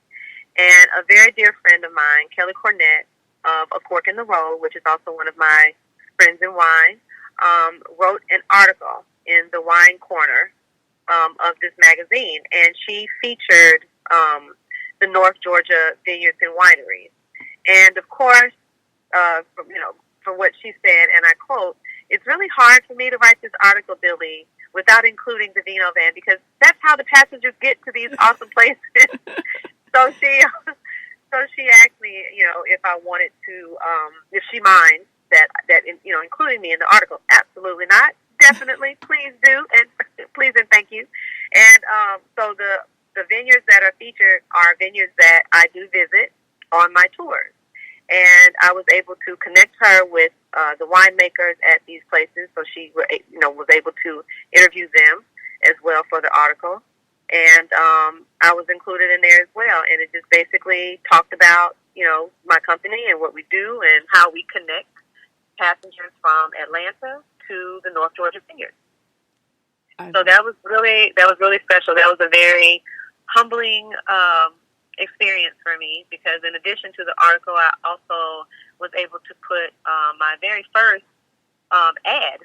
And a very dear friend of mine, Kelly Cornett of A Cork in the Road, which is also one of my friends in wine, wrote an article in the wine corner of this magazine. And she featured the North Georgia vineyards and wineries. And of course, from what she said, and I quote, "It's really hard for me to write this article, Billie, without including the Vino Van, because that's how the passengers get to these awesome places." So she asked me, if I wanted to, if she minds that including me in the article. Absolutely not. Definitely, please do, and please and thank you. And so the vineyards that are featured are vineyards that I do visit on my tours, and I was able to connect her with the winemakers at these places, so she was able to interview them as well for the article. And I was included in there as well. And it just basically talked about, my company and what we do and how we connect passengers from Atlanta to the North Georgia vineyards. So that was really special. That was a very humbling experience for me, because in addition to the article, I also was able to put my very first ad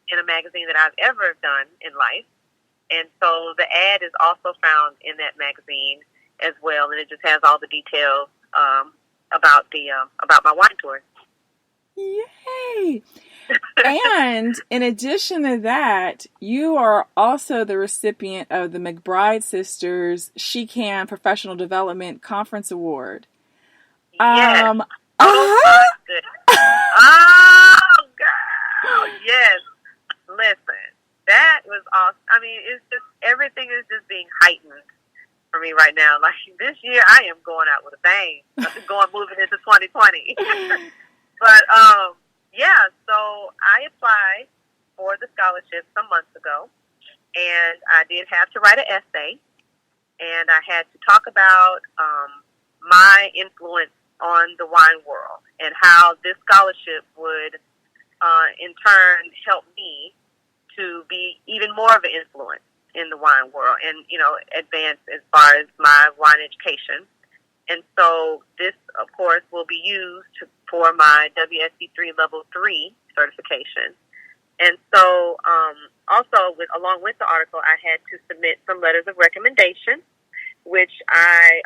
in a magazine that I've ever done in life. And so the ad is also found in that magazine as well, and it just has all the details about my wine tour. Yay! And in addition to that, you are also the recipient of the McBride Sisters She Can Professional Development Conference Award. Yes. Good. Oh, girl. Yes. Listen. That was awesome. I mean, it's just, everything is just being heightened for me right now. Like, this year, I am going out with a bang. Moving into 2020. But, so I applied for the scholarship some months ago, and I did have to write an essay, and I had to talk about my influence on the wine world and how this scholarship would, in turn, help me to be even more of an influence in the wine world and, advance as far as my wine education. And so this, of course, will be used for my WSC3 Level 3 certification. And so also, along with the article, I had to submit some letters of recommendation, which I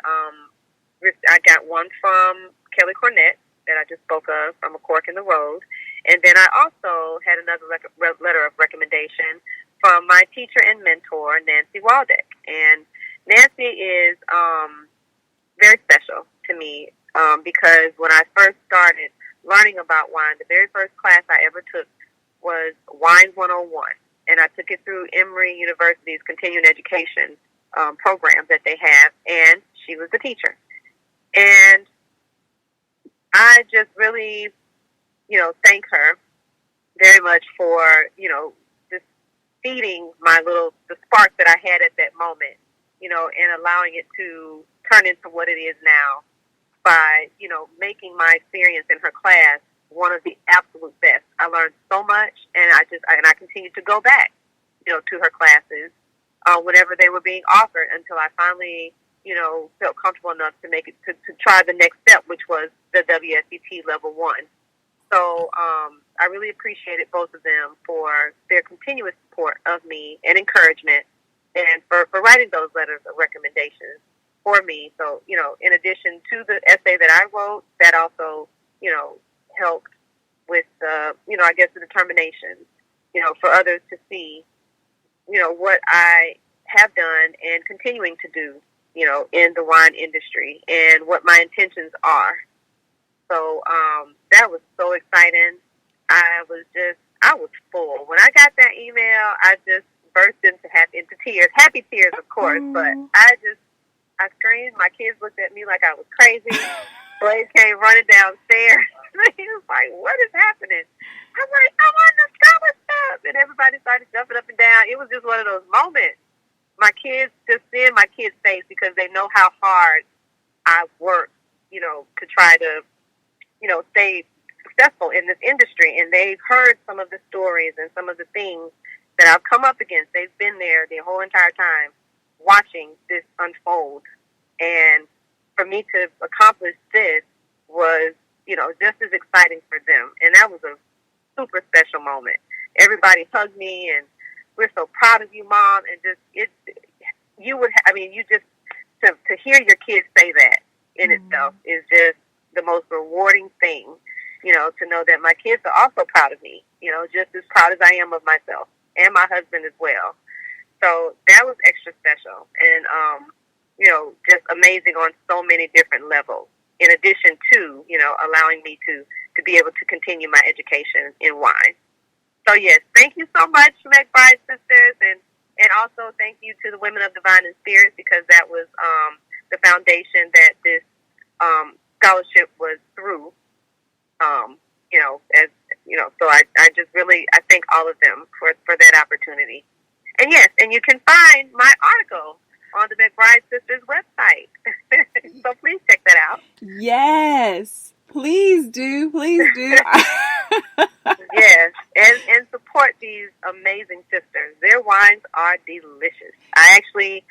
got one from Kelly Cornett that I just spoke of, from A Cork in the Road. And then I also had another letter of recommendation from my teacher and mentor, Nancy Waldeck. And Nancy is very special to me because when I first started learning about wine, the very first class I ever took was Wine 101. And I took it through Emory University's continuing education programs that they have, and she was the teacher. And I just really, thank her very much for, just feeding the spark that I had at that moment, and allowing it to turn into what it is now by, making my experience in her class one of the absolute best. I learned so much, and I continued to go back, to her classes whenever they were being offered until I finally, felt comfortable enough to make it to try the next step, which was the WSET Level 1. So I really appreciated both of them for their continuous support of me and encouragement, and for writing those letters of recommendation for me. So, in addition to the essay that I wrote, that also, helped with the, I guess the determination, for others to see, what I have done and continuing to do, in the wine industry and what my intentions are. So that was so exciting. I was full. When I got that email, I just burst into tears. Happy tears, of course, but I screamed. My kids looked at me like I was crazy. Blaze came running downstairs. He was like, what is happening? I'm like, I want the scholarship. And everybody started jumping up and down. It was just one of those moments. My kids, just seeing my kids' face, because they know how hard I work, to try to, stay successful in this industry. And they've heard some of the stories and some of the things that I've come up against. They've been there the whole entire time watching this unfold. And for me to accomplish this was, just as exciting for them. And that was a super special moment. Everybody hugged me and, we're so proud of you, Mom. And to hear your kids say that in itself is just the most rewarding thing, to know that my kids are also proud of me, just as proud as I am of myself and my husband as well. So that was extra special and, just amazing on so many different levels, in addition to, allowing me to be able to continue my education in wine. So, yes, thank you so much, McBride Sisters, and also thank you to the Women of Divine and Spirit, because that was the foundation that this scholarship was through, so I just really, I thank all of them for that opportunity. And yes, and you can find my article on the McBride Sisters website. So please check that out. Yes, please do. Please do. Yes, and support these amazing sisters. Their wines are delicious. I actually,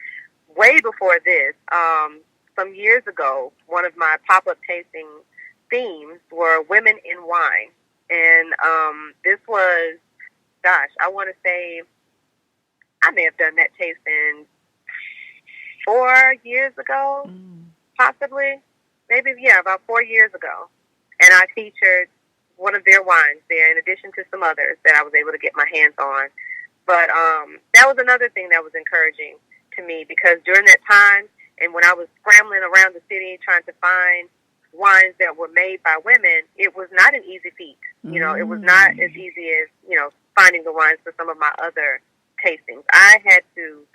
way before this, some years ago, one of my pop-up tasting themes were women in wine. And this was, I want to say, I may have done that tasting 4 years ago, possibly. Maybe, about 4 years ago. And I featured one of their wines there, in addition to some others that I was able to get my hands on. But that was another thing that was encouraging to me, because during that time, and when I was scrambling around the city trying to find wines that were made by women, it was not an easy feat. It was not as easy as, finding the wines for some of my other tastings. I had to,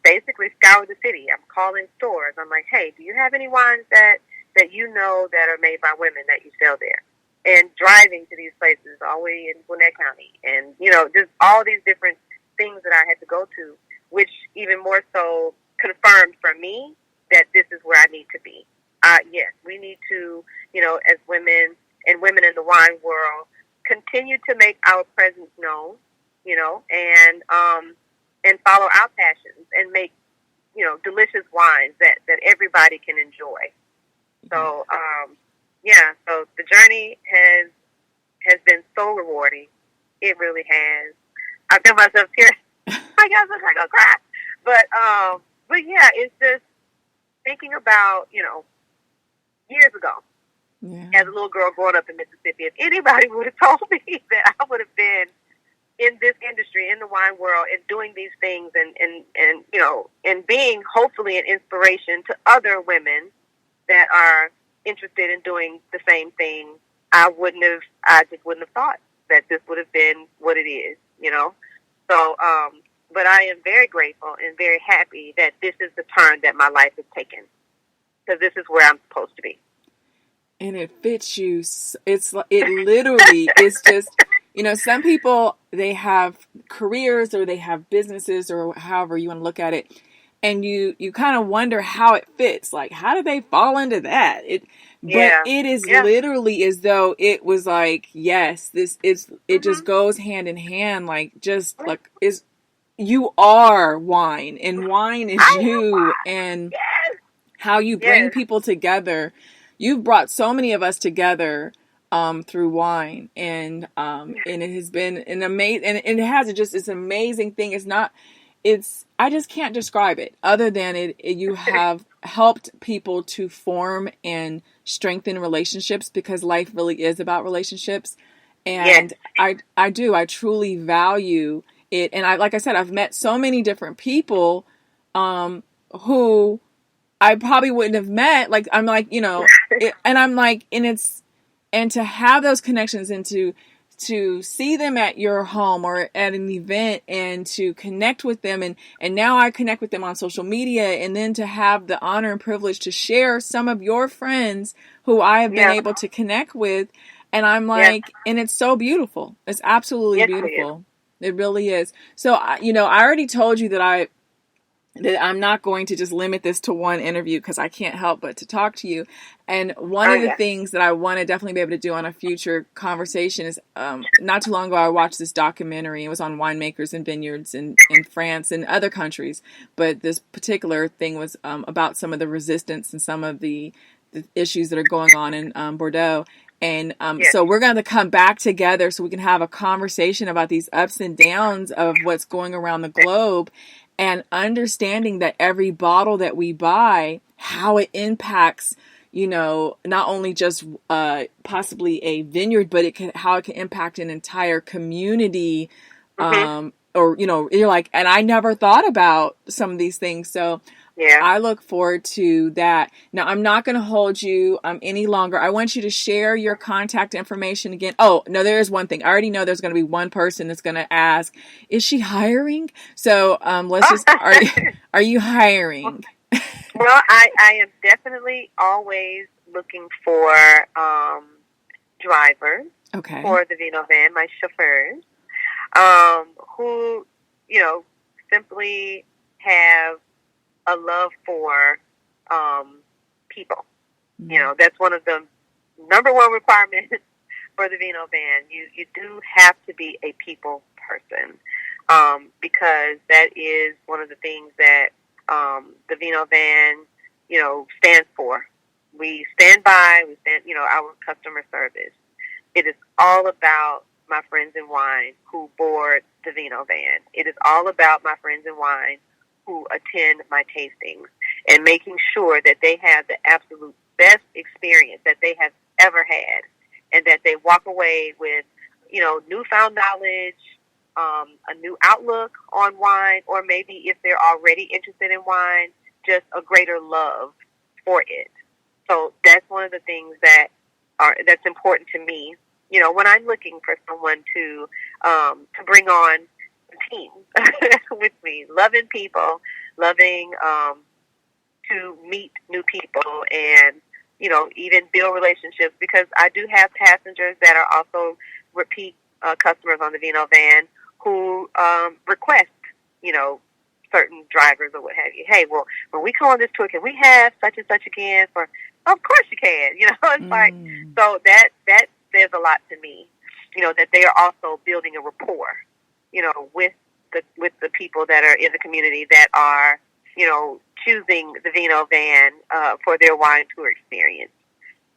basically scour the city. I'm calling stores. I'm like, hey, do you have any wines that that are made by women that you sell there? And driving to these places all the way in Gwinnett County, and, just all these different things that I had to go to, which even more so confirmed for me that this is where I need to be. Yes, we need to, as women and women in the wine world, continue to make our presence known, and follow our passions and make, delicious wines that everybody can enjoy. So, so the journey has been so rewarding. It really has. I feel myself tears. I guess I'm gonna cry. But yeah, it's just thinking about, years ago, as a little girl growing up in Mississippi, if anybody would have told me that I would have been in this industry, in the wine world, and doing these things, and you know, and being hopefully an inspiration to other women that are interested in doing the same thing, I just wouldn't have thought that this would have been what it is, you know. So, but I am very grateful and very happy that this is the turn that my life has taken, because this is where I'm supposed to be. And it fits you. It literally is just, you know, some people, they have careers or they have businesses or however you want to look at it. And you kind of wonder how it fits. Like, how did they fall into that? But it is literally as though it was like, yes, it just goes hand in hand. You are wine, and wine is you, and how you bring people together. You've brought so many of us together through wine, and it has been an amazing, and it's an amazing thing. I just can't describe it other than you have helped people to form and strengthen relationships, because life really is about relationships. And I truly value it. And like I said, I've met so many different people who I probably wouldn't have met. Like, I'm like, you know, and I'm like, and to have those connections and to see them at your home or at an event and to connect with them. And now I connect with them on social media, and then to have the honor and privilege to share some of your friends who I have been able to connect with. And I'm like, and it's so beautiful. It's absolutely beautiful. It really is. So, you know, I already told you that I'm not going to just limit this to one interview, because I can't help but to talk to you. And one of the things that I want to definitely be able to do on a future conversation is, not too long ago, I watched this documentary. It was on winemakers and vineyards in France and other countries. But this particular thing was about some of the resistance and some of the issues that are going on in Bordeaux. And so we're going to come back together so we can have a conversation about these ups and downs of what's going around the globe, and understanding that every bottle that we buy, how it impacts, you know, not only just possibly a vineyard, but how it can impact an entire community. Or, you know, you're like, and I never thought about some of these things. So I look forward to that. Now, I'm not going to hold you any longer. I want you to share your contact information again. Oh, no, there is one thing. I already know there's going to be one person that's going to ask, is she hiring? So let's just, are you hiring? Well, I am definitely always looking for drivers for the Vino van, my chauffeurs, who, you know, simply have a love for people. You know, that's one of the number one requirements for the Vino van. You do have to be a people person, because that is one of the things that the Vino van, you know, stands for. We stand by, you know, our customer service. It is all about my friends in wine who board the Vino van. It is all about my friends in wine who attend my tastings, and making sure that they have the absolute best experience that they have ever had, and that they walk away with, you know, newfound knowledge, a new outlook on wine, or maybe if they're already interested in wine, just a greater love for it. So that's one of the things that's important to me. You know, when I'm looking for someone to bring on a team with me, loving people, loving to meet new people, and, you know, even build relationships, because I do have passengers that are also repeat customers on the Vino van who request, you know, certain drivers or what have you. Hey, well, when we come on this tour, can we have such and such again? Of course you can. You know, it's like, so that says a lot to me. You know, that they are also building a rapport, you know, with the people that are in the community that are, you know, choosing the Vino van for their wine tour experience.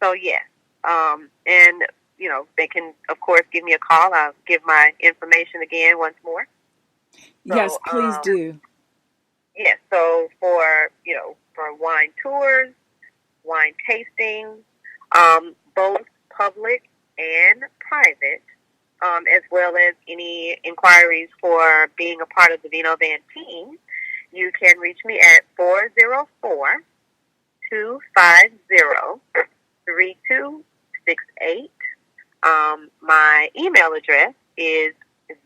So yes, and you know, they can of course give me a call. I'll give my information again once more. So, yes, please do. Yes, so for, you know, for wine tours, wine tastings, both public and private, as well as any inquiries for being a part of the Vino Van team, you can reach me at 404-250-3268. My email address is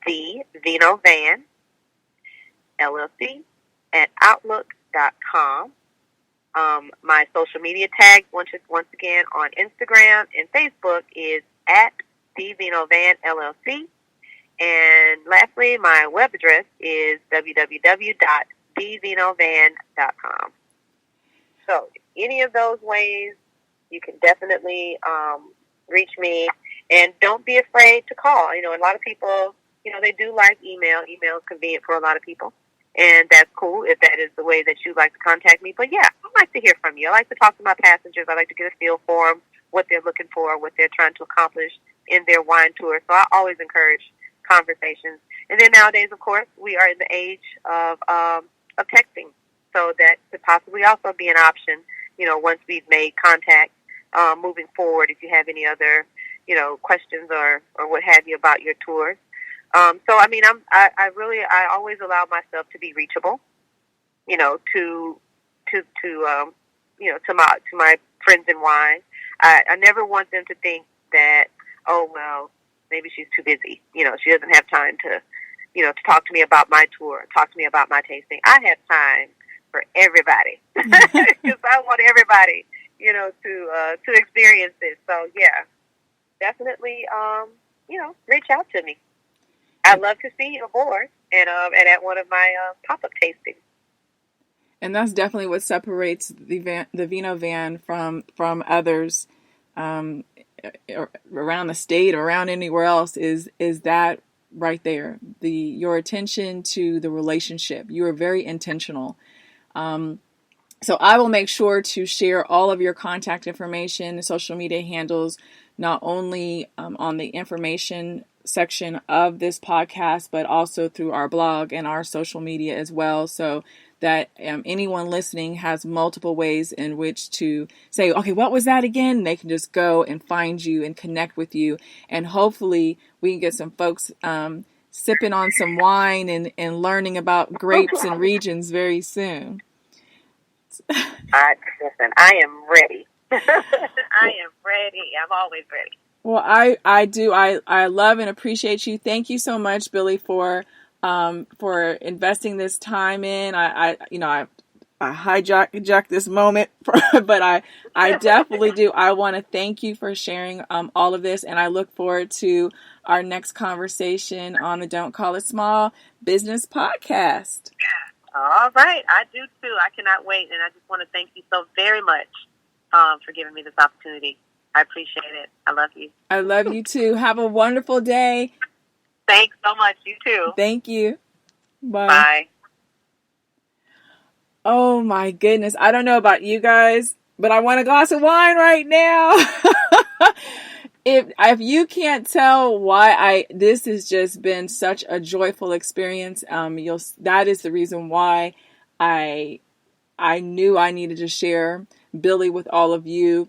the Vino Van LLC at outlook.com. My social media tags, once again, on Instagram and Facebook is at the Vino Van LLC. And lastly, my web address is www.theVinovan.com. So any of those ways, you can definitely reach me. And don't be afraid to call. You know, a lot of people, you know, they do like email. Email is convenient for a lot of people. And that's cool if that is the way that you like to contact me. But, yeah, I like to hear from you. I like to talk to my passengers. I like to get a feel for them, what they're looking for, what they're trying to accomplish in their wine tour. So I always encourage conversations. And then nowadays, of course, we are in the age of texting. So that could possibly also be an option, you know, once we've made contact moving forward, if you have any other, you know, questions or what have you about your tours. So, I mean, I always allow myself to be reachable, you know, to my friends in wine. I never want them to think that, oh, well, maybe she's too busy. You know, she doesn't have time to, you know, to talk to me about my tour, talk to me about my tasting. I have time for everybody because I want everybody, you know, to experience this. So, yeah, definitely, you know, reach out to me. I'd love to see you aboard and at one of my pop-up tastings. And that's definitely what separates the Vino Van from others around the state or around anywhere else is that right there. Your attention to the relationship. You are very intentional. So I will make sure to share all of your contact information, social media handles, not only on the information section of this podcast, but also through our blog and our social media as well, so that anyone listening has multiple ways in which to say, okay, what was that again? They can just go and find you and connect with you. And hopefully we can get some folks sipping on some wine and learning about grapes and regions very soon. Listen, I am ready. I am ready. I'm always ready. Well, I do. I love and appreciate you. Thank you so much, Billie, for investing this time in. I hijacked this moment, but I definitely do. I want to thank you for sharing all of this, and I look forward to our next conversation on the Don't Call It Small Business Podcast. All right. I do too. I cannot wait, and I just want to thank you so very much for giving me this opportunity. I appreciate it. I love you. I love you too. Have a wonderful day. Thanks so much. You too. Thank you. Bye. Bye. Oh my goodness. I don't know about you guys, but I want a glass of wine right now. If you can't tell why this has just been such a joyful experience, that is the reason why I knew I needed to share Billie with all of you.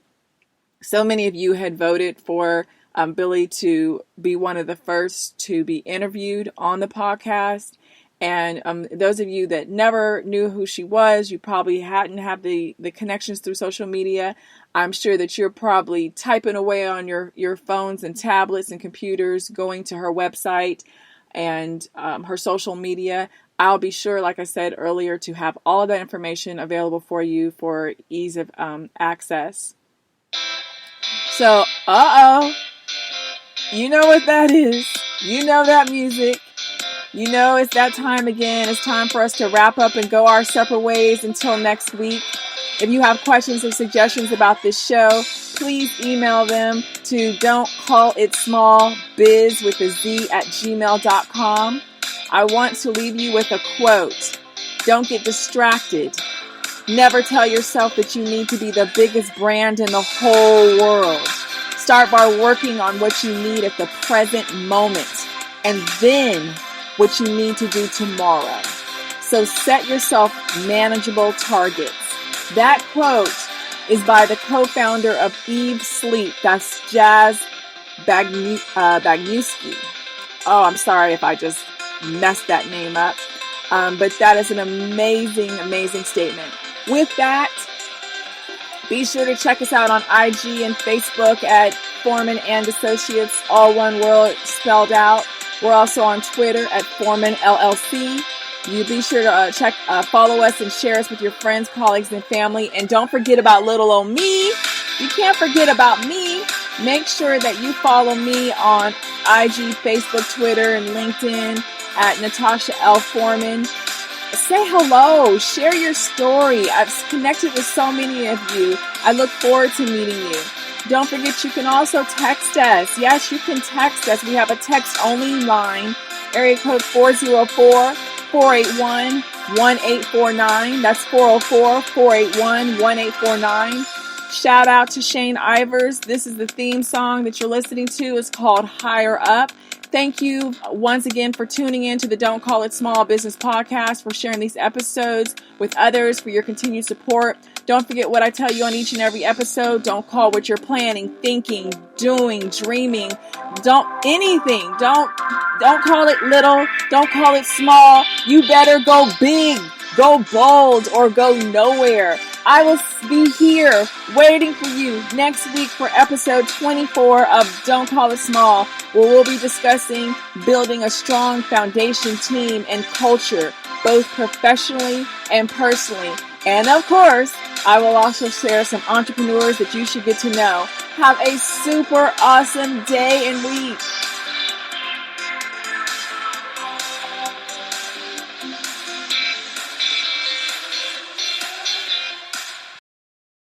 So many of you had voted for Billie to be one of the first to be interviewed on the podcast. And those of you that never knew who she was, you probably hadn't had the connections through social media. I'm sure that you're probably typing away on your phones and tablets and computers, going to her website and her social media. I'll be sure, like I said earlier, to have all of that information available for you for ease of access. So, you know what that is. You know that music. You know it's that time again. It's time for us to wrap up and go our separate ways until next week. If you have questions or suggestions about this show, please email them to don'tcallitsmallbiz@gmail.com. I want to leave you with a quote. Don't get distracted. Never tell yourself that you need to be the biggest brand in the whole world. Start by working on what you need at the present moment, and then what you need to do tomorrow. So set yourself manageable targets. That quote is by the co-founder of Eve Sleep. That's Jazz Bagniewski. Oh, I'm sorry if I just messed that name up. But that is an amazing, amazing statement. With that, be sure to check us out on IG and Facebook at Foreman and Associates, all one word spelled out. We're also on Twitter at ForemanLLC. You be sure to follow us and share us with your friends, colleagues, and family. And don't forget about little old me. You can't forget about me. Make sure that you follow me on IG, Facebook, Twitter, and LinkedIn at Natasha L. Foreman. Say hello. Share your story. I've connected with so many of you. I look forward to meeting you. Don't forget, you can also text us. Yes, you can text us. We have a text-only line, area code 404-481-1849. That's 404-481-1849. Shout out to Shane Ivers. This is the theme song that you're listening to. It's called Higher Up. Thank you once again for tuning in to the Don't Call It Small Business Podcast, for sharing these episodes with others, for your continued support. Don't forget what I tell you on each and every episode. Don't call what you're planning, thinking, doing, dreaming. Don't call it little. Don't call it small. You better go big, go bold, or go nowhere. I will be here waiting for you next week for episode 24 of Don't Call It Small, where we'll be discussing building a strong foundation team and culture, both professionally and personally. And of course, I will also share some entrepreneurs that you should get to know. Have a super awesome day and week.